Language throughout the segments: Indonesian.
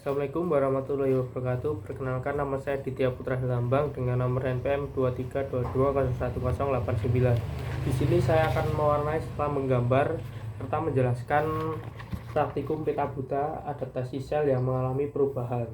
Assalamualaikum warahmatullahi wabarakatuh. Perkenalkan, nama saya Ditya Putra Hilambang dengan nomor NPM 2322011089. Di sini saya akan mewarnai setelah menggambar serta menjelaskan praktikum pita buta adaptasi sel yang mengalami perubahan.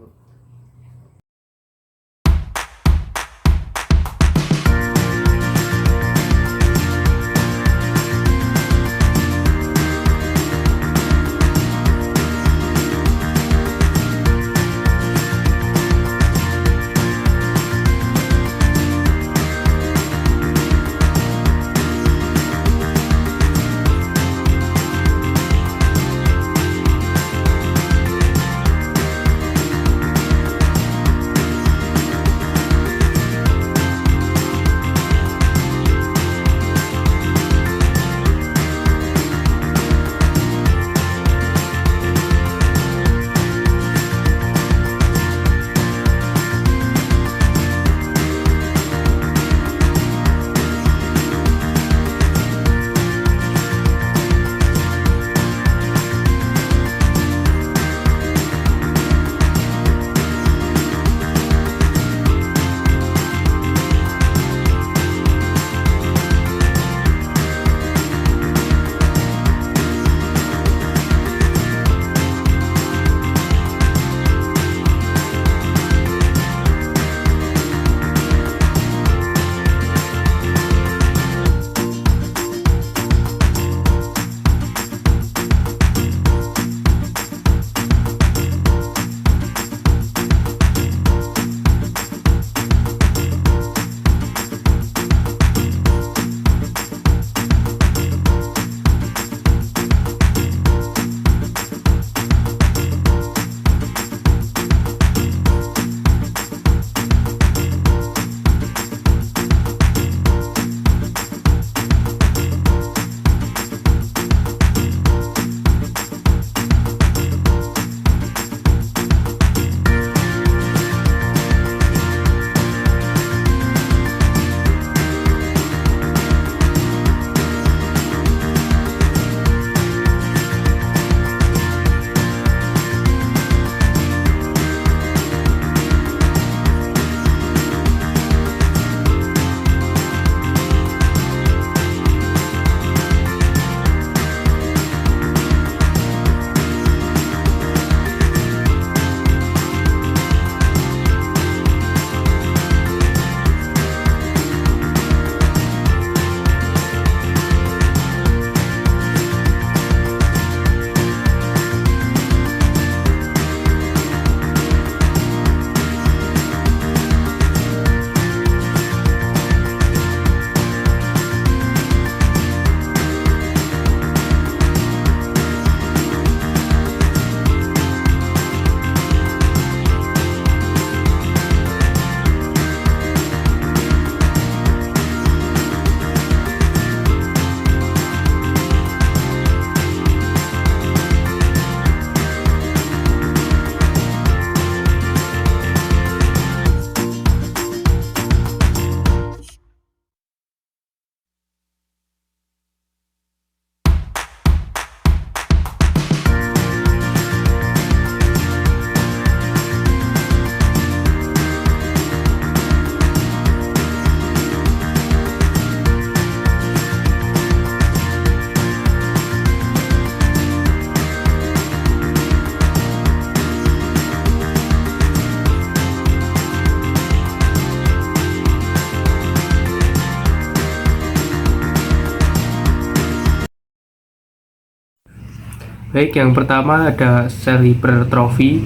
Baik, yang pertama ada sel hipertrofi.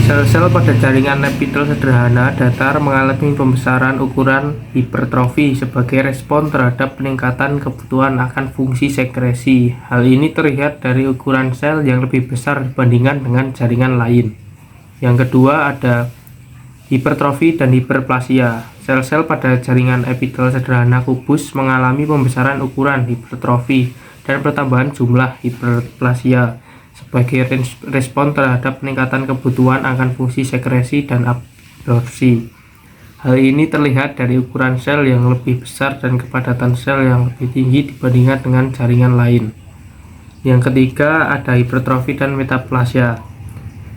Sel-sel pada jaringan epithel sederhana datar mengalami pembesaran ukuran hipertrofi sebagai respon terhadap peningkatan kebutuhan akan fungsi sekresi. Hal ini terlihat dari ukuran sel yang lebih besar dibandingkan dengan jaringan lain. Yang kedua ada hipertrofi dan hiperplasia. Sel-sel pada jaringan epithel sederhana kubus mengalami pembesaran ukuran hipertrofi dan pertambahan jumlah hiperplasia sebagai respon terhadap peningkatan kebutuhan akan fungsi sekresi dan absorpsi. Hal ini terlihat dari ukuran sel yang lebih besar dan kepadatan sel yang lebih tinggi dibandingkan dengan jaringan lain. Yang ketiga ada hipertrofi dan metaplasia.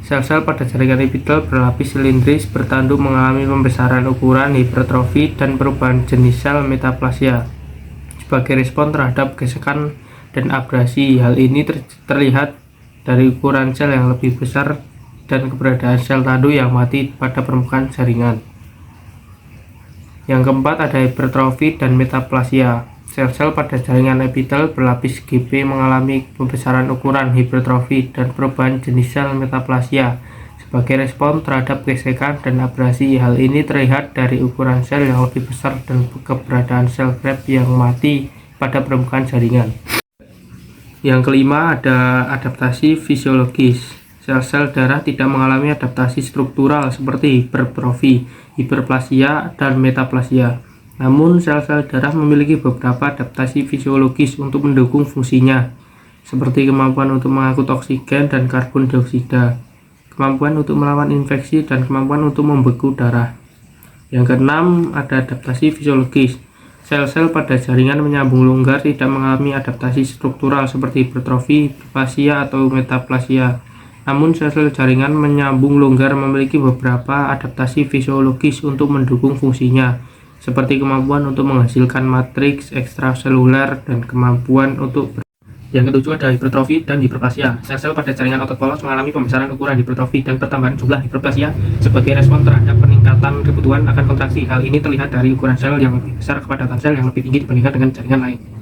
Sel-sel pada jaringan epitel berlapis silindris bertanduk mengalami pembesaran ukuran, hipertrofi, dan perubahan jenis sel metaplasia sebagai respon terhadap gesekan dan abrasi. Hal ini terlihat dari ukuran sel yang lebih besar dan keberadaan sel tanduk yang mati pada permukaan jaringan. Yang keempat ada hipertrofi dan metaplasia. Sel-sel pada jaringan epitel berlapis GP mengalami pembesaran ukuran, hipertrofi, dan perubahan jenis sel metaplasia sebagai respon terhadap gesekan dan abrasi. Hal ini terlihat dari ukuran sel yang lebih besar dan keberadaan sel Krebs yang mati pada permukaan jaringan. Yang kelima ada adaptasi fisiologis. Sel-sel darah tidak mengalami adaptasi struktural seperti hipertrofi, hiperplasia, dan metaplasia. Namun, sel-sel darah memiliki beberapa adaptasi fisiologis untuk mendukung fungsinya, seperti kemampuan untuk mengangkut oksigen dan karbon dioksida, kemampuan untuk melawan infeksi, dan kemampuan untuk membeku darah. Yang keenam, ada adaptasi fisiologis. Sel-sel pada jaringan menyambung longgar tidak mengalami adaptasi struktural seperti hipertrofi, hiperplasia, atau metaplasia. Namun, sel-sel jaringan menyambung longgar memiliki beberapa adaptasi fisiologis untuk mendukung fungsinya, seperti kemampuan untuk menghasilkan matriks ekstraseluler dan kemampuan untuk Yang ketujuh ada hipertrofi dan hiperplasia. Sel-sel pada jaringan otot polos mengalami pembesaran ukuran hipertrofi dan pertambahan jumlah hiperplasia sebagai respon terhadap peningkatan kebutuhan akan kontraksi. Hal ini terlihat dari ukuran sel yang lebih besar, kepadatan sel yang lebih tinggi dibandingkan dengan jaringan lain.